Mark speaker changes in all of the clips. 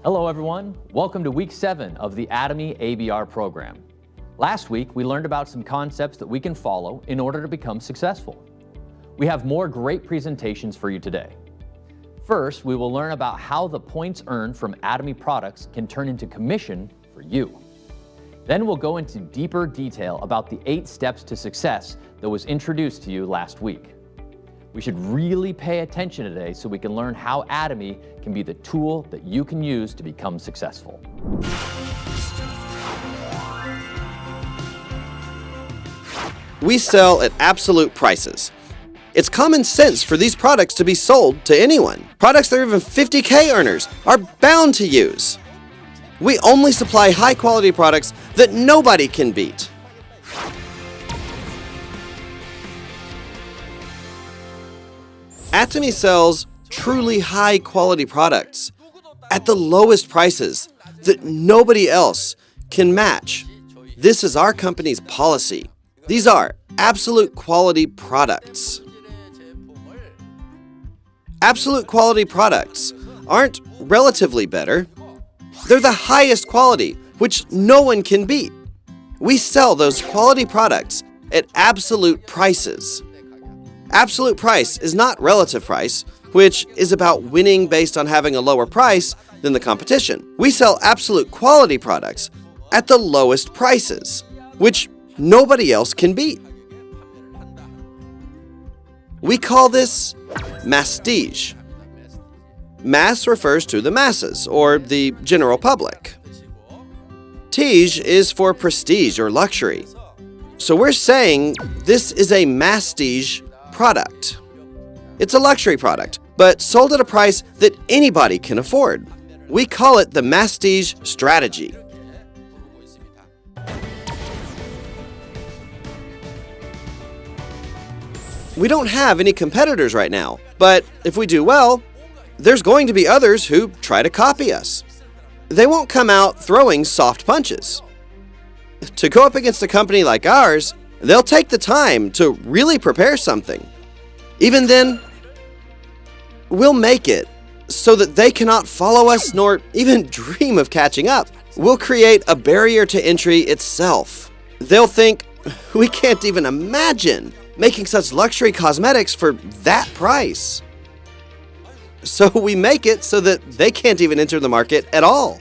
Speaker 1: Hello everyone, welcome to week 7 of the Atomy ABR program. Last week we learned about some concepts that we can follow in order to become successful. We have more great presentations for you today. First, we will learn about how the points earned from Atomy products can turn into commission for you. Then we'll go into deeper detail about the 8 steps to success that was introduced to you last week. We should really pay attention today so we can learn how Atomy can be the tool that you can use to become successful.
Speaker 2: We sell at absolute prices. It's common sense for these products to be sold to anyone. Products that are even 50K earners are bound to use. We only supply high-quality products that nobody can beat. Atomy sells truly high-quality products at the lowest prices that nobody else can match. This is our company's policy. These are absolute quality products. Absolute quality products aren't relatively better. They're the highest quality, which no one can beat. We sell those quality products at absolute prices. Absolute price is not relative price, which is about winning based on having a lower price than the competition. We sell absolute quality products at the lowest prices, which nobody else can beat. We call this mastige. Mass refers to the masses, or the general public. Tige is for prestige or luxury. So we're saying this is a mastige product. It's a luxury product, but sold at a price that anybody can afford. We call it the mastige strategy. We don't have any competitors right now, but if we do well, there's going to be others who try to copy us. They won't come out throwing soft punches. To go up against a company like ours, they'll take the time to really prepare something. Even then, we'll make it so that they cannot follow us nor even dream of catching up. We'll create a barrier to entry itself. They'll think, we can't even imagine making such luxury cosmetics for that price. So we make it so that they can't even enter the market at all.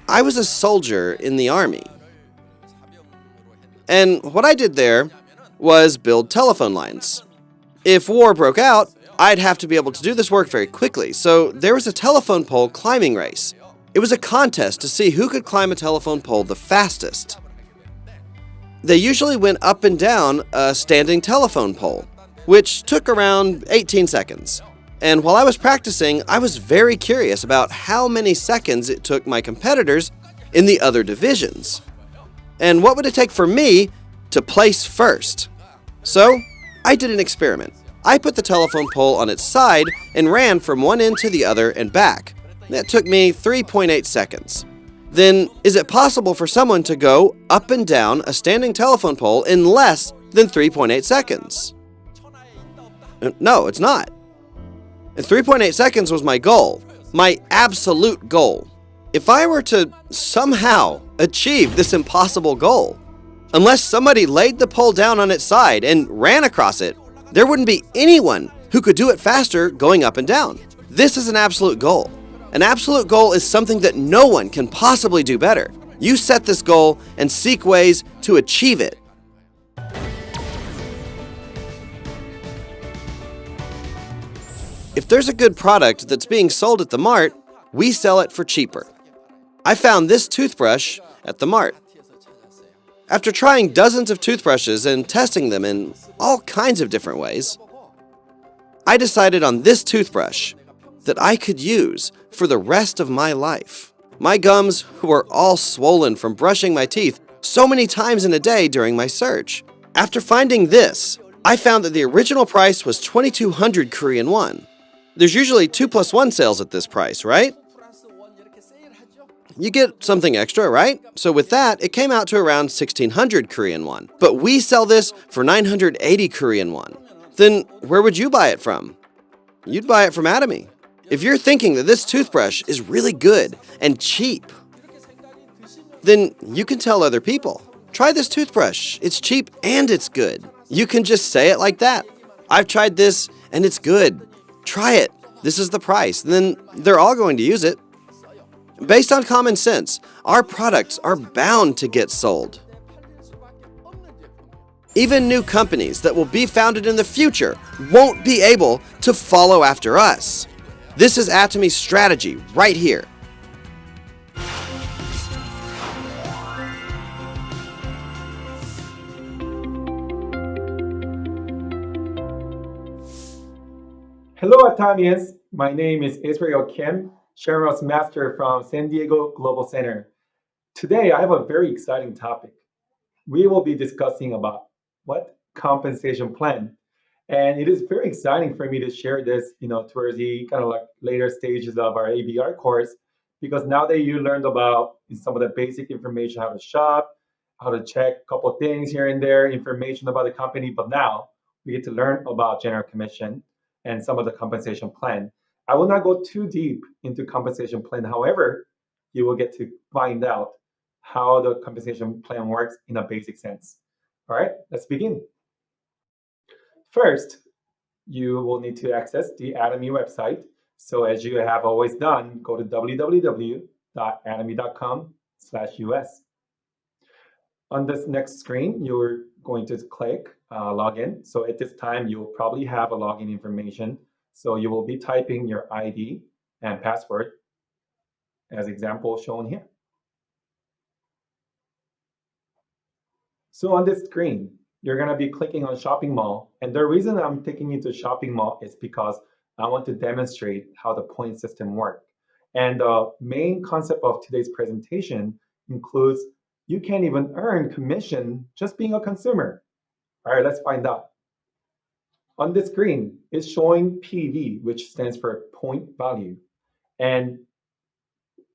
Speaker 2: I was a soldier in the Army. And what I did there was build telephone lines. If war broke out, I'd have to be able to do this work very quickly, so there was a telephone pole climbing race. It was a contest to see who could climb a telephone pole the fastest. They usually went up and down a standing telephone pole, which took around 18 seconds. And while I was practicing, I was very curious about how many seconds it took my competitors in the other divisions. And what would it take for me to place first? So, I did an experiment. I put the telephone pole on its side and ran from one end to the other and back. That took me 3.8 seconds. Then, is it possible for someone to go up and down a standing telephone pole in less than 3.8 seconds? No, it's not. And 3.8 seconds was my goal, my absolute goal. If I were to somehow achieve this impossible goal, unless somebody laid the pole down on its side and ran across it, there wouldn't be anyone who could do it faster going up and down. This is an absolute goal. An absolute goal is something that no one can possibly do better. You set this goal and seek ways to achieve it. If there's a good product that's being sold at the mart, we sell it for cheaper. I found this toothbrush at the mart. After trying dozens of toothbrushes and testing them in all kinds of different ways, I decided on this toothbrush that I could use for the rest of my life. My gums were all swollen from brushing my teeth so many times in a day during my search. After finding this, I found that the original price was 2,200 Korean won. There's usually 2+1 sales at this price, right? You get something extra, right? So with that, it came out to around 1,600 Korean won. But we sell this for 980 Korean won. Then where would you buy it from? You'd buy it from Atomy. If you're thinking that this toothbrush is really good and cheap, then you can tell other people. Try this toothbrush. It's cheap and it's good. You can just say it like that. I've tried this and it's good. Try it. This is the price. And then they're all going to use it. Based on common sense, our products are bound to get sold. Even new companies that will be founded in the future won't be able to follow after us. This is Atomy's strategy right here.
Speaker 3: Hello, Atomians. My name is Israel Kim, Sherrill's Master from San Diego Global Center. Today, I have a very exciting topic. We will be discussing about what compensation plan. And it is very exciting for me to share this, towards the kind of like later stages of our ABR course, because now that you learned about some of the basic information, how to shop, how to check a couple of things here and there, information about the company, but now we get to learn about general commission and some of the compensation plan. I will not go too deep into compensation plan. However, you will get to find out how the compensation plan works in a basic sense. All right, let's begin. First, you will need to access the Atomy website. So as you have always done, go to www.atomy.com/US. On this next screen, you're going to click login. So at this time, you'll probably have a login information. So you will be typing your ID and password as example shown here. So on this screen, you're going to be clicking on shopping mall. And the reason I'm taking you to shopping mall is because I want to demonstrate how the point system works. And the main concept of today's presentation includes you can even earn commission just being a consumer. All right, let's find out. On the screen, it's showing PV, which stands for point value. And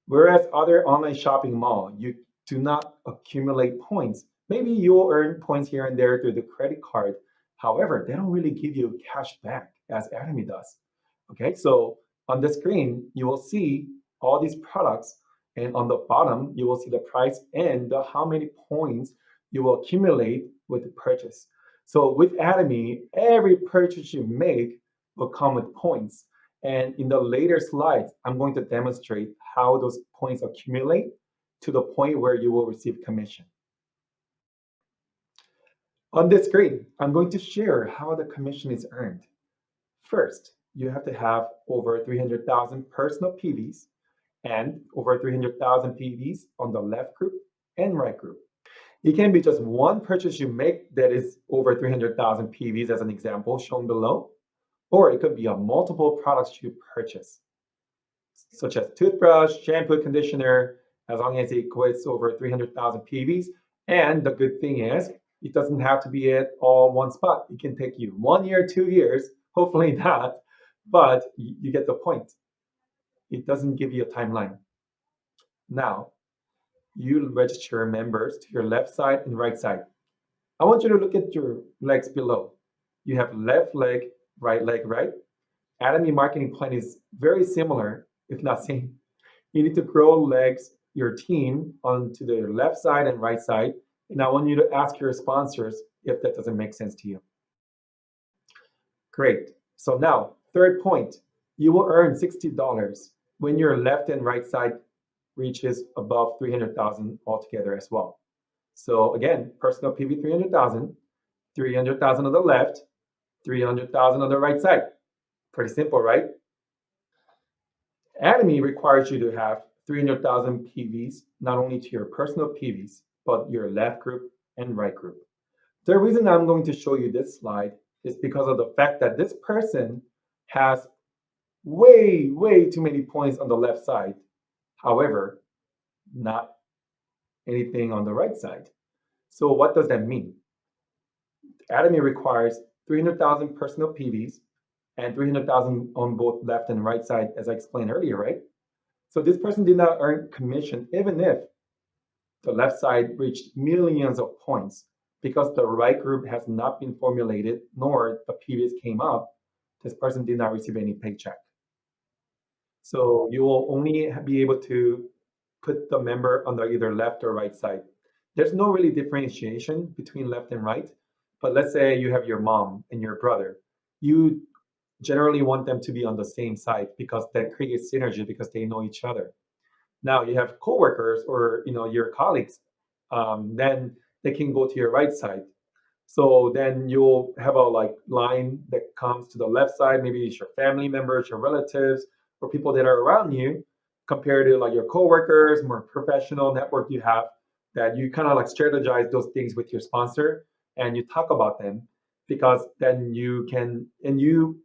Speaker 3: whereas other online shopping mall, you do not accumulate points. Maybe you'll earn points here and there through the credit card. However, they don't really give you cash back as Atomy does. Okay, so on the screen, you will see all these products. And on the bottom, you will see the price and how many points you will accumulate with the purchase. So with Atomy, every purchase you make will come with points. And in the later slides, I'm going to demonstrate how those points accumulate to the point where you will receive commission. On this screen, I'm going to share how the commission is earned. First, you have to have over 300,000 personal PVs and over 300,000 PVs on the left group and right group. It can be just one purchase you make that is over 300,000 PVs as an example shown below, or it could be a multiple products you purchase, such as toothbrush, shampoo, conditioner, as long as it equates over 300,000 PVs. And the good thing is, it doesn't have to be at all one spot. It can take you 1 year, 2 years, hopefully not, but you get the point. It doesn't give you a timeline. Now, you register members to your left side and right side. I want you to look at your legs below. You have left leg, right? Atomy marketing plan is very similar, if not same. You need to grow legs, your team onto the left side and right side. And I want you to ask your sponsors if that doesn't make sense to you. Great. So now, third point, you will earn $60 when your left and right side reaches above 300,000 altogether as well. So again, personal PV 300,000, 300,000 on the left, 300,000 on the right side. Pretty simple, right? Atomy requires you to have 300,000 PVs, not only to your personal PVs, but your left group and right group. The reason I'm going to show you this slide is because of the fact that this person has way too many points on the left side. However, not anything on the right side. So what does that mean? Atomy requires 300,000 personal PVs and 300,000 on both left and right side, as I explained earlier, right? So this person did not earn commission even if the left side reached millions of points, because the right group has not been formulated, nor the PVs came up. This person did not receive any paycheck. So you will only be able to put the member on the either left or right side. There's no really differentiation between left and right. But let's say you have your mom and your brother. You generally want them to be on the same side because that creates synergy because they know each other. Now you have coworkers or your colleagues, then they can go to your right side. So then you'll have a like line that comes to the left side. Maybe it's your family members, your relatives, or people that are around you, compared to like your coworkers, more professional network you have. That you kind of like strategize those things with your sponsor and you talk about them because then you can and you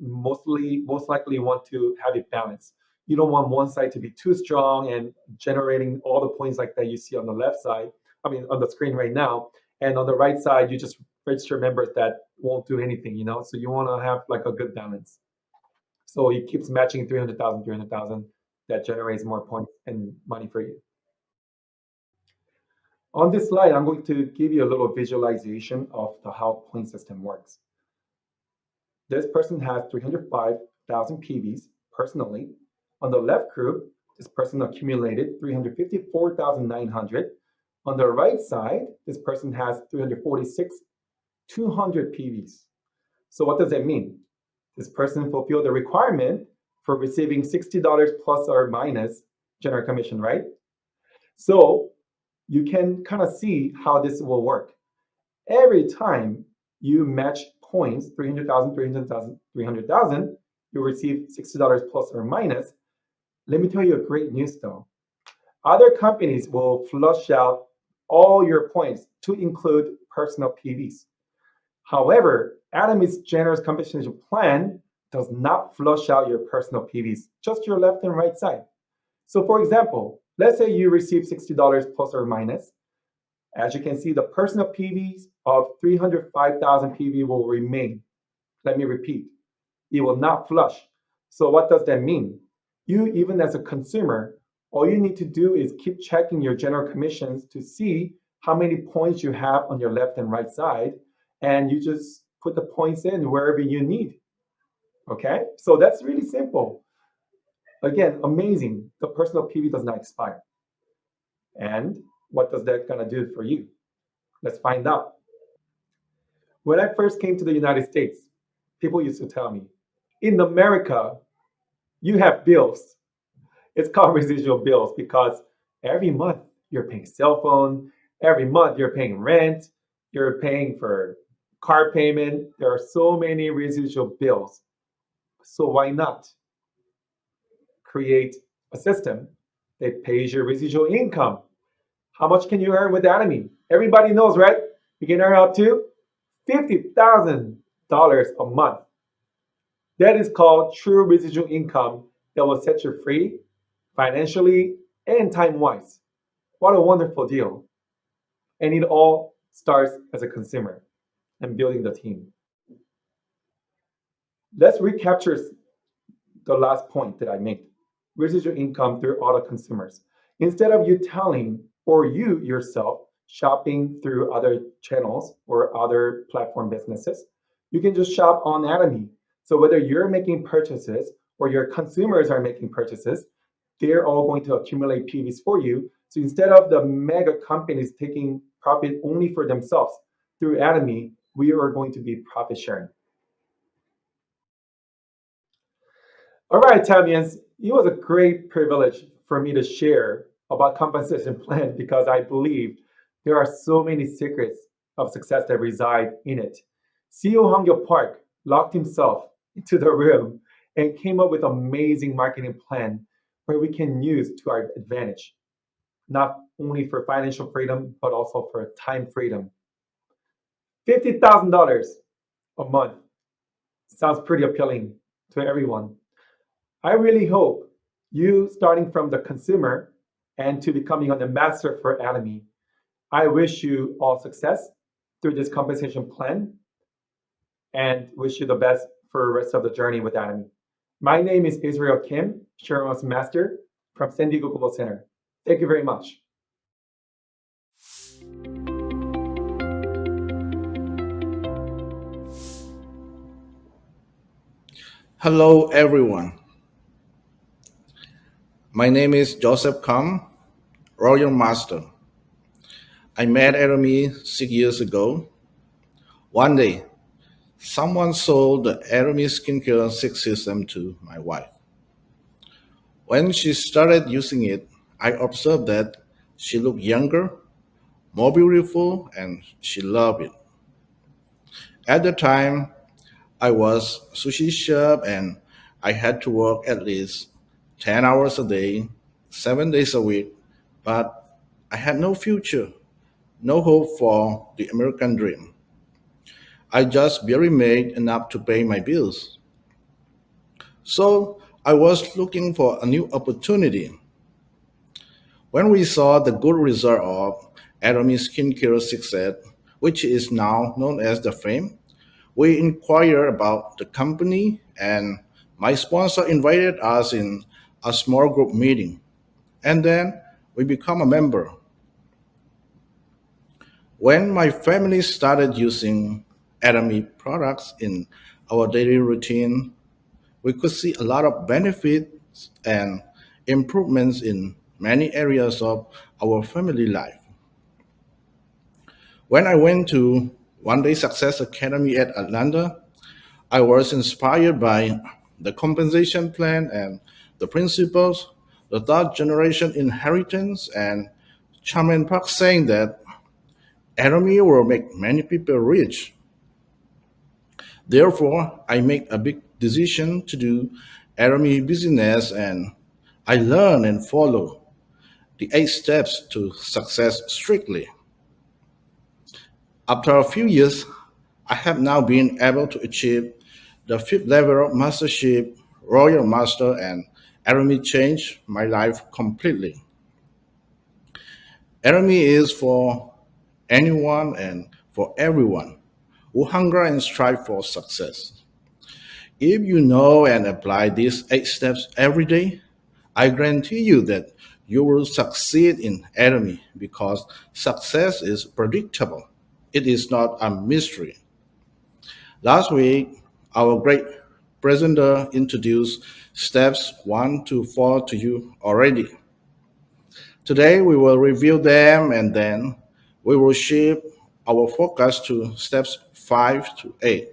Speaker 3: most likely want to have it balanced. You don't want one side to be too strong and generating all the points like that you see on the left side. I mean, on the screen right now. And on the right side, you just register members that won't do anything. So you want to have like a good balance. So it keeps matching 300,000, 300,000. That generates more points and money for you. On this slide, I'm going to give you a little visualization of how point system works. This person has 305,000 PVs personally. On the left group, this person accumulated 354,900. On the right side, this person has 346,200 PVs. So what does that mean? This person fulfilled the requirement for receiving $60 plus or minus general commission, right? So you can kind of see how this will work. Every time you match points, 300,000, 300,000, 300,000, you receive $60 plus or minus. Let me tell you a great news though. Other companies will flush out all your points to include personal PVs. However, Atomy's generous compensation plan does not flush out your personal PVs, just your left and right side. So for example, let's say you receive $60 plus or minus. As you can see, the personal PVs of 305,000 PV will remain. Let me repeat, it will not flush. So what does that mean? You, even as a consumer, all you need to do is keep checking your general commissions to see how many points you have on your left and right side, and you just put the points in wherever you need. Okay, so that's really simple. Again, amazing. The personal PV does not expire. And what does that gonna do for you? Let's find out. When I first came to the United States, people used to tell me, in America, you have bills. It's called residual bills because every month you're paying cell phone, every month you're paying rent, you're paying for car payment. There are so many residual bills. So why not create a system that pays your residual income? How much can you earn with Atomy? Everybody knows, right? You can earn up to $50,000 a month. That is called true residual income that will set you free financially and time-wise. What a wonderful deal. And it all starts as a consumer and building the team. Let's recapture the last point that I made. Residual income through auto consumers. Instead of you telling or you yourself shopping through other channels or other platform businesses, you can just shop on Atomy. So whether you're making purchases or your consumers are making purchases, they're all going to accumulate PVs for you. So instead of the mega companies taking profit only for themselves through Atomy, we are going to be profit sharing. All right, Tamians, it was a great privilege for me to share about compensation plan because I believe there are so many secrets of success that reside in it. CEO Hangyo Park locked himself into the room and came up with an amazing marketing plan where we can use to our advantage, not only for financial freedom, but also for time freedom. $50,000 a month sounds pretty appealing to everyone. I really hope you, starting from the consumer and to becoming an ambassador for Atomy, I wish you all success through this compensation plan and wish you the best for the rest of the journey with Atomy. My name is Israel Kim, Sherman's Master from San Diego Global Center. Thank you very much.
Speaker 4: Hello, everyone. My name is Joseph Kam, Royal Master. I met Atomy 6 years ago. One day, someone sold the Atomy skincare 6 system to my wife. When she started using it, I observed that she looked younger, more beautiful, and she loved it. At the time, I was sushi chef and I had to work at least 10 hours a day, 7 days a week, but I had no future, no hope for the American dream. I just barely made enough to pay my bills. So I was looking for a new opportunity. When we saw the good result of Atomy Skincare success, which is now known as the Fame, we inquired about the company and my sponsor invited us in a small group meeting. And then we become a member. When my family started using Atomy products in our daily routine, we could see a lot of benefits and improvements in many areas of our family life. When I went to One Day Success Academy at Atlanta, I was inspired by the compensation plan and the principles, the third generation inheritance, and Chairman Park saying that Atomy will make many people rich. Therefore, I make a big decision to do Atomy business and I learn and follow the 8 steps to success strictly. After a few years, I have now been able to achieve the fifth level of mastership, Royal Master, and Atomy changed my life completely. Atomy is for anyone and for everyone who hunger and strive for success. If you know and apply these 8 steps every day, I guarantee you that you will succeed in Atomy because success is predictable. It is not a mystery. Last week, our great presenter introduced steps 1 to 4 to you already. Today, we will review them and then we will shift our focus to steps 5 to 8.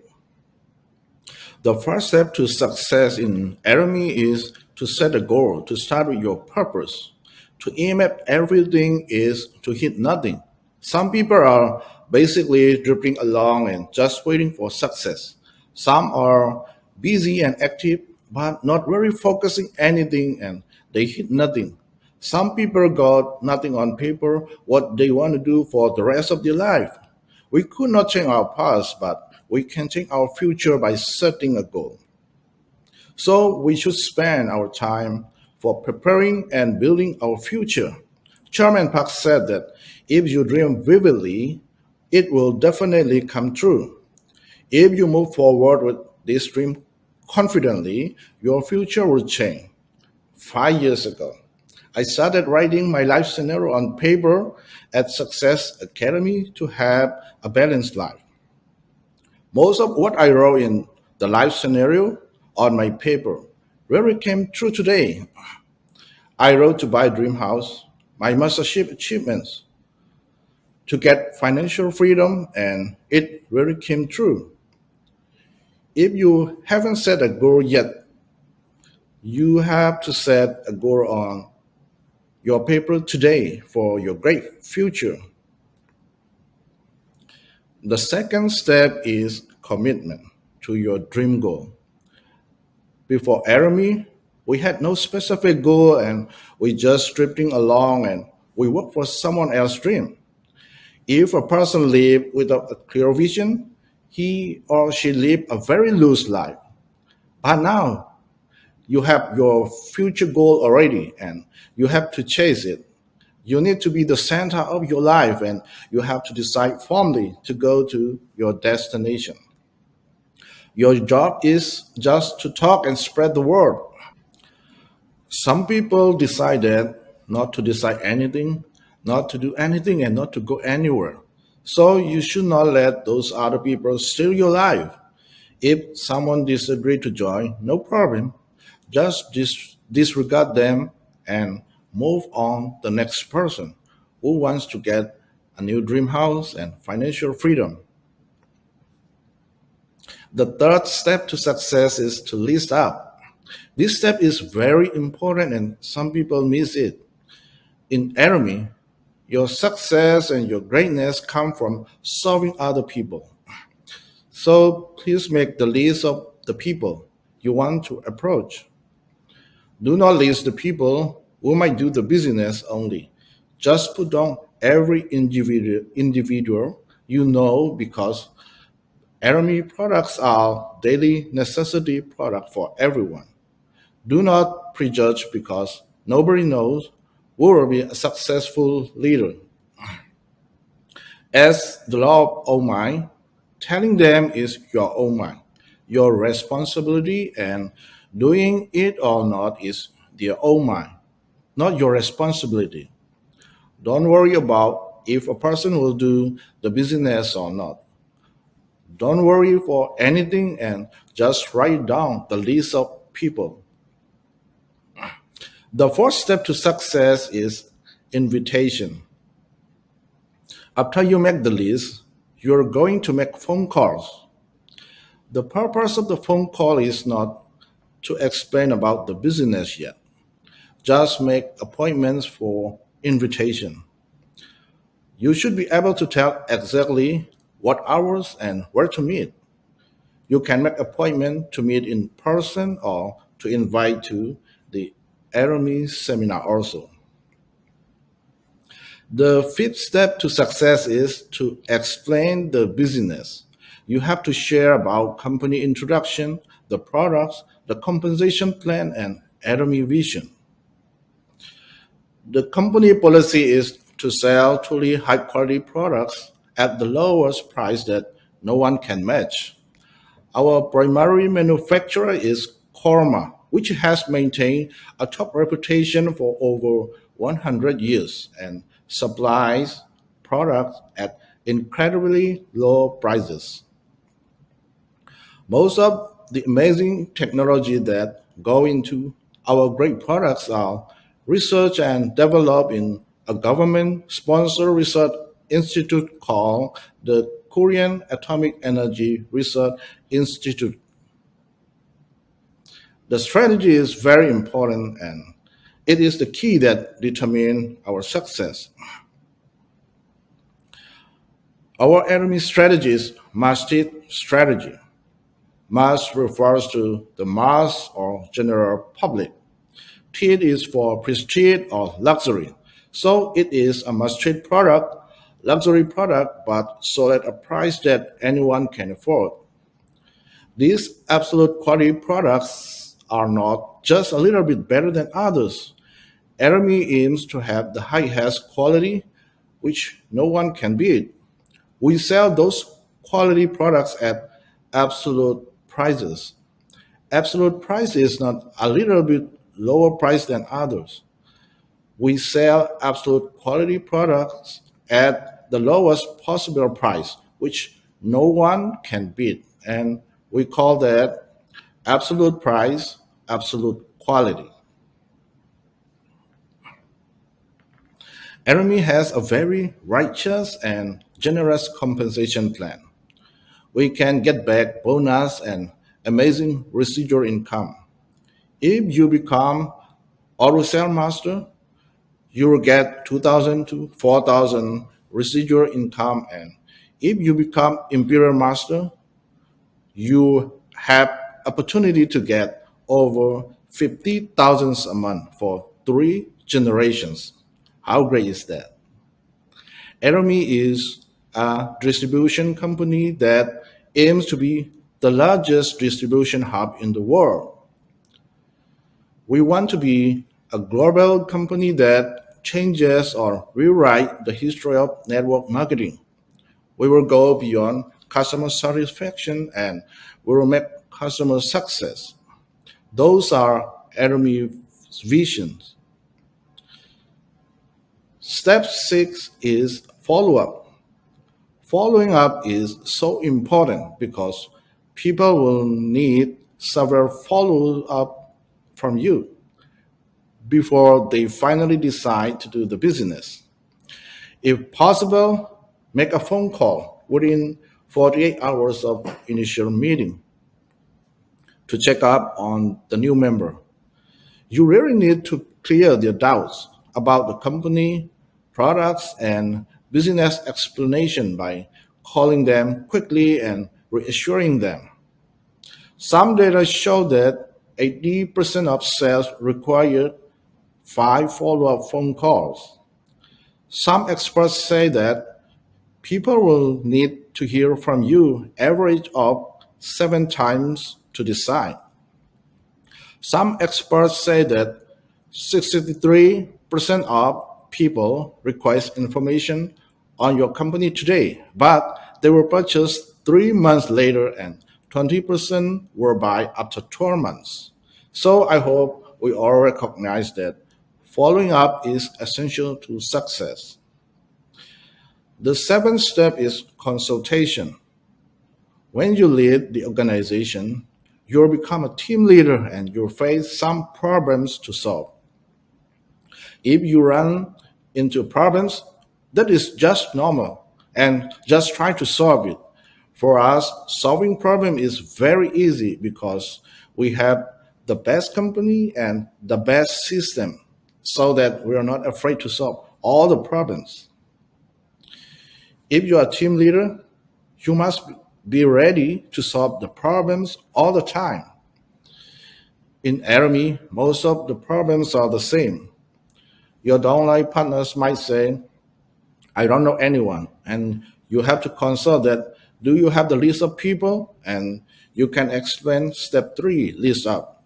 Speaker 4: The first step to success in Atomy is to set a goal, to start with your purpose. To aim at everything is to hit nothing. Some people are basically drifting along and just waiting for success. Some are busy and active but not really focusing anything and they hit nothing. Some people got nothing on paper what they want to do for the rest of their life. We could not change our past, but we can change our future by setting a goal. So we should spend our time for preparing and building our future. Chairman Park said that if you dream vividly, it will definitely come true. If you move forward with this dream confidently, your future will change. 5 years ago, I started writing my life scenario on paper at Success Academy to have a balanced life. Most of what I wrote in the life scenario on my paper really came true today. I wrote to buy a dream house, my mastership achievements, to get financial freedom, and it really came true. If you haven't set a goal yet, you have to set a goal on your paper today for your great future. The second step is commitment to your dream goal. Before Atomy, we had no specific goal and we just drifting along and we work for someone else's dream. If a person live without a clear vision, he or she live a very loose life. But now you have your future goal already and you have to chase it. You need to be the center of your life and you have to decide firmly to go to your destination. Your job is just to talk and spread the word. Some people decided not to decide anything, not to do anything, and not to go anywhere. So you should not let those other people steal your life. If someone disagreed to join, no problem. Just disregard them and move on the next person who wants to get a new dream house and financial freedom. The third step to success is to list up. This step is very important and some people miss it. In Atomy, your success and your greatness come from serving other people. So please make the list of the people you want to approach. Do not list the people who might do the business only. Just put down every individual you know because Atomy products are daily necessity product for everyone. Do not prejudge because nobody knows who will be a successful leader. As the law of mind, telling them is your own mind. Your responsibility and doing it or not is their own mind, not your responsibility. Don't worry about if a person will do the business or not. Don't worry for anything and just write down the list of people. The fourth step to success is invitation. After you make the list, you're going to make phone calls. The purpose of the phone call is not to explain about the business yet. Just make appointments for invitation. You should be able to tell exactly what hours and where to meet. You can make appointment to meet in person or to invite to the Atomy seminar also. The fifth step to success is to explain the business. You have to share about company introduction, the products, the compensation plan, and Atomy vision. The company policy is to sell truly high quality products at the lowest price that no one can match. Our primary manufacturer is Korma, which has maintained a top reputation for over 100 years and supplies products at incredibly low prices. Most of the amazing technology that go into our great products are research and developed in a government-sponsored research institute called the Korean Atomic Energy Research Institute. The strategy is very important and it is the key that determines our success. Our enemy strategy is masthead strategy. Mass refers to the mass or general public. Teed is for prestige or luxury. So it is a must-trade product, luxury product, but sold at a price that anyone can afford. These absolute quality products are not just a little bit better than others. Atomy aims to have the highest quality, which no one can beat. We sell those quality products at absolute prices. Absolute price is not a little bit lower price than others. We sell absolute quality products at the lowest possible price, which no one can beat. And we call that absolute price, absolute quality. Atomy has a very righteous and generous compensation plan. We can get back bonus and amazing residual income. If you become auto sale master, you will get 2,000 to 4,000 residual income, and if you become imperial master, you have opportunity to get over 50,000 a month for 3 generations. How great is that? Atomy is a distribution company that aims to be the largest distribution hub in the world. We want to be a global company that changes or rewrite the history of network marketing. We will go beyond customer satisfaction and we will make customer success. Those are Atomy's visions. Step 6 is follow up. Following up is so important because people will need several follow up from you. before they finally decide to do the business. If possible, make a phone call within 48 hours of initial meeting to check up on the new member. You really need to clear their doubts about the company, products, and business explanation by calling them quickly and reassuring them. Some data show that 80% of sales require 5 follow-up phone calls. Some experts say that people will need to hear from you average of 7 times to decide. Some experts say that 63% of people request information on your company today, but they will purchase 3 months later and 20% will buy after 12 months. So I hope we all recognize that following up is essential to success. The seventh step is consultation. When you lead the organization, you'll become a team leader and you'll face some problems to solve. If you run into problems, that is just normal and just try to solve it. For us, solving problem is very easy because we have the best company and the best system so that we are not afraid to solve all the problems. If you are a team leader, you must be ready to solve the problems all the time. In Atomy, most of the problems are the same. Your downline partners might say, I don't know anyone, and you have to consult that. Do you have the list of people? And you can explain step 3, list up.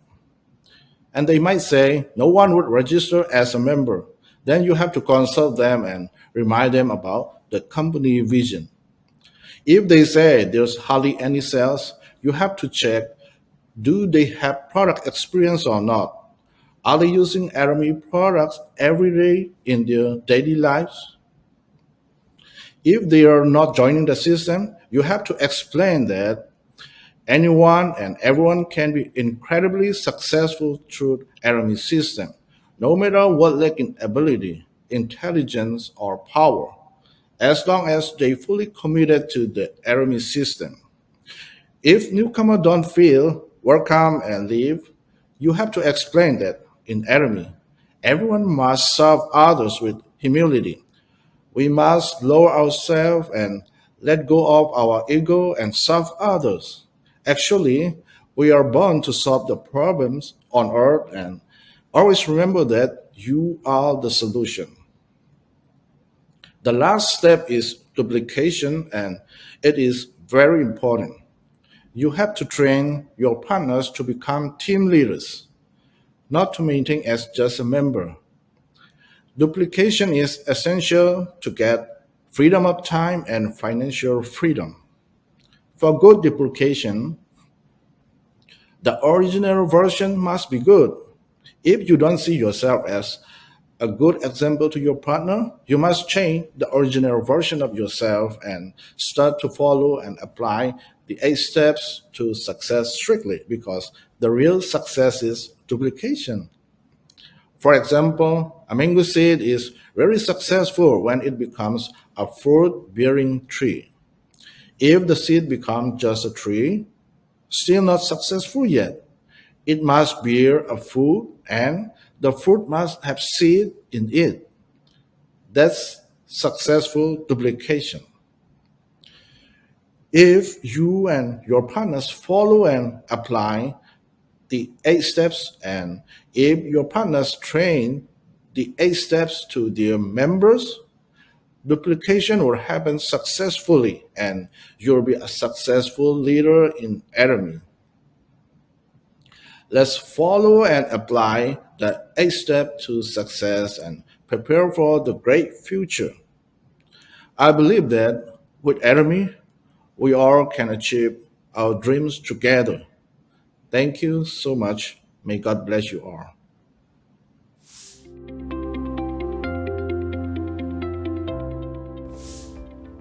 Speaker 4: And they might say, no one would register as a member. Then you have to consult them and remind them about the company vision. If they say there's hardly any sales, you have to check, do they have product experience or not? Are they using Atomy products every day in their daily lives? If they are not joining the system, you have to explain that anyone and everyone can be incredibly successful through Atomy system, no matter what lacking ability, intelligence, or power, as long as they fully committed to the Atomy system. If newcomers don't feel welcome and leave, you have to explain that in Atomy, everyone must serve others with humility. We must lower ourselves and let go of our ego and serve others. Actually, we are born to solve the problems on earth and always remember that you are the solution. The last step is duplication, and it is very important. You have to train your partners to become team leaders, not to maintain as just a member. Duplication is essential to get freedom of time and financial freedom. For good duplication, the original version must be good. If you don't see yourself as a good example to your partner, you must change the original version of yourself and start to follow and apply the 8 steps to success strictly because the real success is duplication. For example, a mango seed is very successful when it becomes a fruit-bearing tree. If the seed becomes just a tree, still not successful yet. It must bear a fruit and the fruit must have seed in it. That's successful duplication. If you and your partners follow and apply the 8 steps, and if your partners train the 8 steps to their members, duplication will happen successfully and you'll be a successful leader in Atomy. Let's follow and apply the 8 steps to success and prepare for the great future. I believe that with Atomy, we all can achieve our dreams together. Thank you so much. May God bless you all.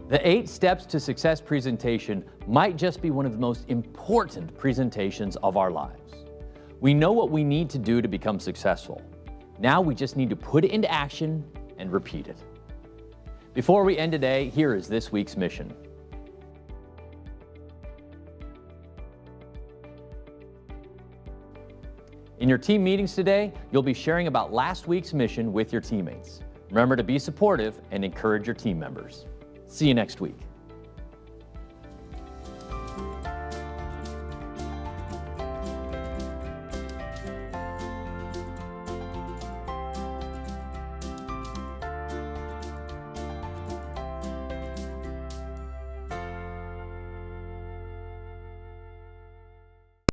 Speaker 1: The 8 Steps to Success presentation might just be one of the most important presentations of our lives. We know what we need to do to become successful. Now we just need to put it into action and repeat it. Before we end today, here is this week's mission. In your team meetings today, you'll be sharing about last week's mission with your teammates. Remember to be supportive and encourage your team members. See you next week.